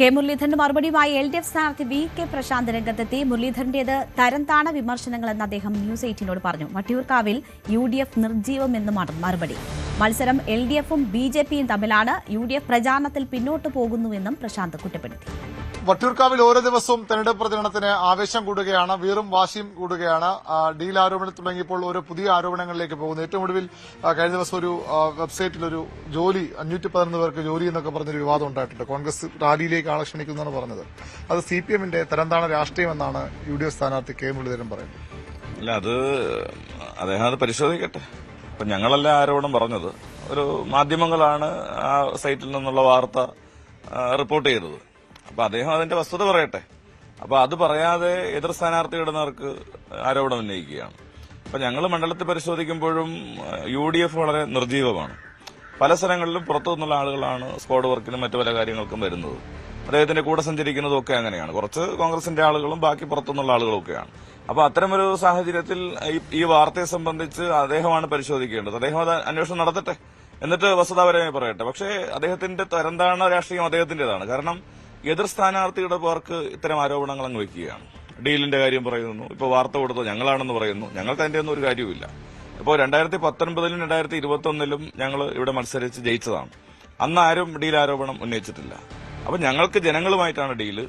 K മുരളീധരന്റെ മറുപടിയുമായി LDF സ്ഥാനാർത്ഥി VK പ്രശാന്ത് രംഗത്തെത്തി. മുരളീധരന്റേത് തരംതാണ വിമർശനങ്ങളെന്ന് അദ്ദേഹം ന്യൂസ് 18നോട് പറഞ്ഞു. വട്ടിയൂർക്കാവിൽ UDF നിർജ്ജീവമെന്നുമാണ് മറുപടി. മത്സരം LDFും BJPയും തമ്മിലാണ്. UDF പ്രചാരണത്തിൽ പിന്നോട്ടു പോകുന്നുവെന്നും പ്രശാന്ത് കുറ്റപ്പെടുത്തി. വട്ടിയൂർക്കാവിൽ ഓരോ ദിവസവും തെരഞ്ഞെടുപ്പ് പ്രചരണത്തിന് ആവേശം കൂടുകയാണ്, വീറും വാശിയും കൂടുകയാണ്. ഡീൽ ആരോപണം തുടങ്ങിയപ്പോൾ ഓരോ പുതിയ ആരോപണങ്ങളിലേക്ക് പോകുന്നു. ഏറ്റവും ഒടുവിൽ കഴിഞ്ഞ ദിവസം ഒരു വെബ്സൈറ്റിൽ ഒരു ജോലി 511 പേർക്ക് ജോലി എന്നൊക്കെ പറഞ്ഞൊരു വിവാദം ഉണ്ടായിട്ടുണ്ട്. കോൺഗ്രസ് റാലിയിലേക്ക് ആളെ ക്ഷണിക്കുന്നതാണ് പറഞ്ഞത്. അത് CPMന്റെ തരംതാണ രാഷ്ട്രീയമെന്നാണ് UDF സ്ഥാനാർത്ഥി കെ മുരളീധരൻ പറയുന്നത്. അല്ല, അത് അദ്ദേഹം അത് പരിശോധിക്കട്ടെ. ഇപ്പൊ ഞങ്ങളല്ല ആരോപണം പറഞ്ഞത്, ഒരു മാധ്യമങ്ങളാണ് ആ സൈറ്റിൽ നിന്നുള്ള വാർത്ത റിപ്പോർട്ട് ചെയ്തത്. അപ്പൊ അദ്ദേഹം അതിന്റെ വസ്തുത പറയട്ടെ. അപ്പൊ അത് പറയാതെ എതിർ സ്ഥാനാർത്ഥിയുടെ നേർക്ക് ആരോപണം ഉന്നയിക്കുകയാണ്. അപ്പൊ ഞങ്ങൾ മണ്ഡലത്തിൽ പരിശോധിക്കുമ്പോഴും UDF വളരെ നിർജ്ജീവമാണ്. പല സ്ഥലങ്ങളിലും പുറത്തു നിന്നുള്ള ആളുകളാണ് സ്ക്വാഡ് വർക്കിനും മറ്റു പല കാര്യങ്ങൾക്കും വരുന്നത്. അദ്ദേഹത്തിന്റെ കൂടെ സഞ്ചരിക്കുന്നതും ഒക്കെ അങ്ങനെയാണ്. കുറച്ച് കോൺഗ്രസിന്റെ ആളുകളും ബാക്കി പുറത്തുനിന്നുള്ള ആളുകളും ഒക്കെയാണ്. അപ്പൊ അത്തരമൊരു സാഹചര്യത്തിൽ ഈ വാർത്തയെ സംബന്ധിച്ച് അദ്ദേഹമാണ് പരിശോധിക്കേണ്ടത്. അദ്ദേഹം അത് അന്വേഷണം നടത്തട്ടെ, എന്നിട്ട് വസ്തുതാപരമായി പറയട്ടെ. പക്ഷേ അദ്ദേഹത്തിന്റെ തരംതാണ രാഷ്ട്രീയം അദ്ദേഹത്തിന്റേതാണ്. കാരണം എതിർ സ്ഥാനാർത്ഥിയുടെ പേർക്ക് ഇത്തരം ആരോപണങ്ങൾ അങ്ങ് വയ്ക്കുകയാണ്. ഡീലിന്റെ കാര്യം പറയുന്നു, ഇപ്പൊ വാർത്ത കൊടുത്തത് ഞങ്ങളാണെന്ന് പറയുന്നു. ഞങ്ങൾക്ക് അതിന്റെ ഒന്നും ഒരു കാര്യവുമില്ല. ഇപ്പോൾ 2019ലും 2021ലും ഞങ്ങൾ ഇവിടെ മത്സരിച്ച് ജയിച്ചതാണ്. അന്ന് ആരും ഡീൽ ആരോപണം ഉന്നയിച്ചിട്ടില്ല. അപ്പൊ ഞങ്ങൾക്ക് ജനങ്ങളുമായിട്ടാണ് ഡീല്.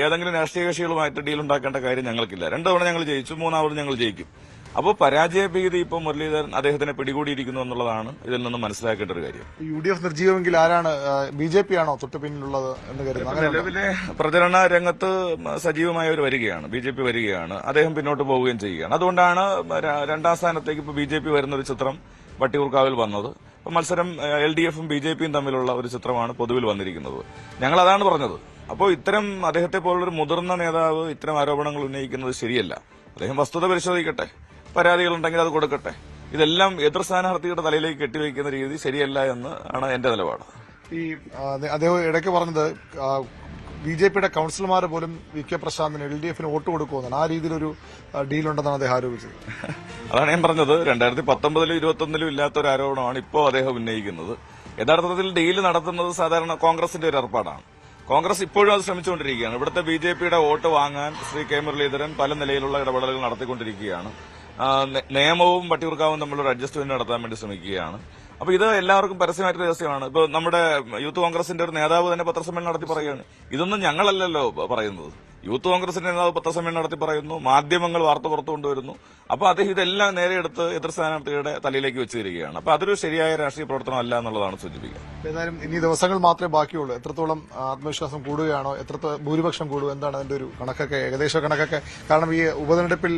ഏതെങ്കിലും രാഷ്ട്രീയ കക്ഷികളുമായിട്ട് ഡീൽ ഉണ്ടാക്കേണ്ട കാര്യം ഞങ്ങൾക്കില്ല. 2 തവണ ഞങ്ങൾ ജയിച്ചു, 3ാമത് ഞങ്ങൾ ജയിക്കും. അപ്പോൾ പരാജയ ഭീതി ഇപ്പോൾ മുരളീധരൻ അദ്ദേഹത്തിനെ പിടികൂടിയിരിക്കുന്നു എന്നുള്ളതാണ് ഇതിൽ നിന്ന് മനസ്സിലാക്കേണ്ട ഒരു കാര്യം. UDF നിർജ്ജീവമെങ്കിൽ ആരാണ്? BJP ആണോ തൊട്ടു പിന്നിലുള്ളത് എന്ന് കരുതുന്നു? നിലവിലെ പ്രചരണ രംഗത്ത് സജീവമായവർ വരികയാണ്, BJP വരികയാണ്. അദ്ദേഹം പിന്നോട്ട് പോവുകയും ചെയ്യുകയാണ്. അതുകൊണ്ടാണ് 2ാം സ്ഥാനത്തേക്ക് ഇപ്പോൾ BJP വരുന്നൊരു ചിത്രം വട്ടിയൂർക്കാവിൽ വന്നത്. ഇപ്പം മത്സരം LDFും BJPയും തമ്മിലുള്ള ഒരു ചിത്രമാണ് പൊതുവിൽ വന്നിരിക്കുന്നത്. ഞങ്ങൾ അതാണ് പറഞ്ഞത്. അപ്പോൾ ഇത്തരം അദ്ദേഹത്തെ പോലുള്ളൊരു മുതിർന്ന നേതാവ് ഇത്തരം ആരോപണങ്ങൾ ഉന്നയിക്കുന്നത് ശരിയല്ല. അദ്ദേഹം വസ്തുത പരിശോധിക്കട്ടെ, പരാതികളുണ്ടെങ്കിൽ അത് കൊടുക്കട്ടെ. ഇതെല്ലാം എതിർ സ്ഥാനാർത്ഥിയുടെ തലയിലേക്ക് കെട്ടിവയ്ക്കുന്ന രീതി ശരിയല്ല എന്ന് ആണ് എന്റെ നിലപാട്. അദ്ദേഹം ഇടയ്ക്ക് പറഞ്ഞത് BJPയുടെ കൌൺസിലർമാർ പോലും VK പ്രശാന്തിന് LDFന് വോട്ട് കൊടുക്കുമെന്നാണ്. ആ രീതിയിലൊരു ഡീലുണ്ടെന്നാണ് അദ്ദേഹം ആരോപിച്ചത്. അതാണ് ഞാൻ പറഞ്ഞത്. 2019ലും 2021ലും ഇല്ലാത്ത ഒരു ആരോപണമാണ് ഇപ്പോൾ അദ്ദേഹം ഉന്നയിക്കുന്നത്. യഥാർത്ഥത്തിൽ ഡീല് നടത്തുന്നത് സാധാരണ കോൺഗ്രസിന്റെ ഒരു ഏർപ്പാടാണ്. കോൺഗ്രസ് ഇപ്പോഴും അത് ശ്രമിച്ചുകൊണ്ടിരിക്കുകയാണ്. ഇവിടുത്തെ BJPയുടെ വോട്ട് വാങ്ങാൻ ശ്രീ കെ മുരളീധരൻ പല നിലയിലുള്ള ഇടപെടലുകൾ നടത്തിക്കൊണ്ടിരിക്കുകയാണ്. നിയമവും വട്ടിയൂർക്കാവും തമ്മിലൊരു അഡ്ജസ്റ്റ്മെന്റ് നടത്താൻ വേണ്ടി ശ്രമിക്കുകയാണ്. അപ്പൊ ഇത് എല്ലാവർക്കും പരസ്യമായിട്ട് രഹസ്യമാണ്. ഇപ്പൊ നമ്മുടെ യൂത്ത് കോൺഗ്രസിന്റെ ഒരു നേതാവ് തന്നെ പത്രസമ്മേളനം നടത്തി പറയുകയാണ്. ഇതൊന്നും ഞങ്ങളല്ലല്ലോ പറയുന്നത്. യൂത്ത് കോൺഗ്രസിന്റെ നേതാവ് പത്രസമ്മേളനം നടത്തി പറയുന്നു, മാധ്യമങ്ങൾ വാർത്ത പുറത്തു കൊണ്ടുവരുന്നു. അപ്പൊ അദ്ദേഹം ഇതെല്ലാം നേരെ എടുത്ത് എതിർ സ്ഥാനാർത്ഥിയുടെ തലയിലേക്ക് വെച്ചിരിക്കുകയാണ്. അപ്പൊ അതൊരു ശരിയായ രാഷ്ട്രീയ പ്രവർത്തനം അല്ല എന്നുള്ളതാണ് സൂചിപ്പിക്കുക. ഏതായാലും ഇനി ദിവസങ്ങൾ മാത്രമേ ബാക്കിയുള്ളൂ. എത്രത്തോളം ആത്മവിശ്വാസം കൂടുകയാണോ, ഭൂരിപക്ഷം കൂടും, എന്താണ് അതിന്റെ ഒരു കണക്കൊക്കെ, ഏകദേശ കണക്കൊക്കെ? കാരണം ഈ ഉപതെരഞ്ഞെടുപ്പിൽ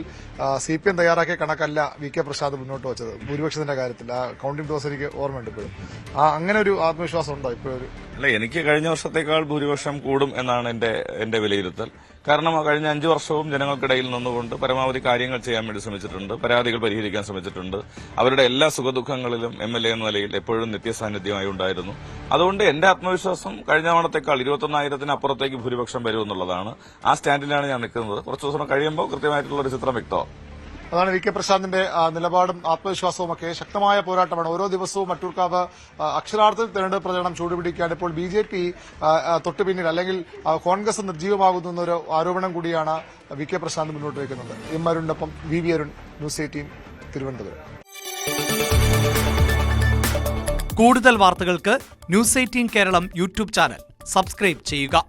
CPM തയ്യാറാക്കിയ കണക്കല്ല VK പ്രശാന്ത് മുന്നോട്ട് വെച്ചത് ഭൂരിപക്ഷത്തിന്റെ കാര്യത്തിൽ. ആ കൌണ്ടിംഗ് ടോസ് എനിക്ക് ഓർമ്മയുണ്ട് ഇപ്പോഴും. അങ്ങനെ ഒരു ആത്മവിശ്വാസം ഉണ്ടോ ഇപ്പോഴൊരു? അല്ല, എനിക്ക് കഴിഞ്ഞ വർഷത്തേക്കാൾ ഭൂരിപക്ഷം കൂടും എന്നാണ് എന്റെ വിലയിരുത്തൽ. കാരണം കഴിഞ്ഞ 5 വർഷവും ജനങ്ങൾക്കിടയിൽ നിന്നുകൊണ്ട് പരമാവധി കാര്യങ്ങൾ ചെയ്യാൻ വേണ്ടി ശ്രമിച്ചിട്ടുണ്ട്, പരാതികൾ പരിഹരിക്കാൻ ശ്രമിച്ചിട്ടുണ്ട്. അവരുടെ എല്ലാ സുഖദുഃഖങ്ങളിലും MLA എന്ന നിലയിൽ എപ്പോഴും നിത്യസാന്നിധ്യമായി ഉണ്ടായിരുന്നു. അതുകൊണ്ട് എന്റെ ആത്മവിശ്വാസം കഴിഞ്ഞ തവണത്തേക്കാൾ 21,000-ന് അപ്പുറത്തേക്ക് ഭൂരിപക്ഷം വരുമെന്നുള്ളതാണ്. ആ സ്റ്റാൻഡിലാണ് ഞാൻ നിൽക്കുന്നത്. കുറച്ചു ദിവസം കഴിയുമ്പോൾ കൃത്യമായിട്ടുള്ള ഒരു ചിത്രം വ്യക്തമാവും. അതാണ് VK പ്രശാന്തിന്റെ നിലപാടും ആത്മവിശ്വാസവും ഒക്കെ. ശക്തമായ പോരാട്ടമാണ്. ഓരോ ദിവസവും വട്ടിയൂർക്കാവ് അക്ഷരാർത്ഥത്തിൽ തെരഞ്ഞെടുപ്പ് പ്രചരണം ചൂടുപിടിക്കുകയാണ്. ഇപ്പോൾ BJP തൊട്ടുപിന്നിൽ, അല്ലെങ്കിൽ കോൺഗ്രസ് നിർജ്ജീവമാകുന്ന എന്നൊരു ആരോപണം കൂടിയാണ് VK പ്രശാന്ത് മുന്നോട്ട് വയ്ക്കുന്നത്. M അരുണിനൊപ്പം VV അരുൺ, ന്യൂസ് 18 തിരുവനന്തപുരം. കൂടുതൽ വാർത്തകൾക്ക് news 18 Keralam YouTube channel subscribe ചെയ്യുക.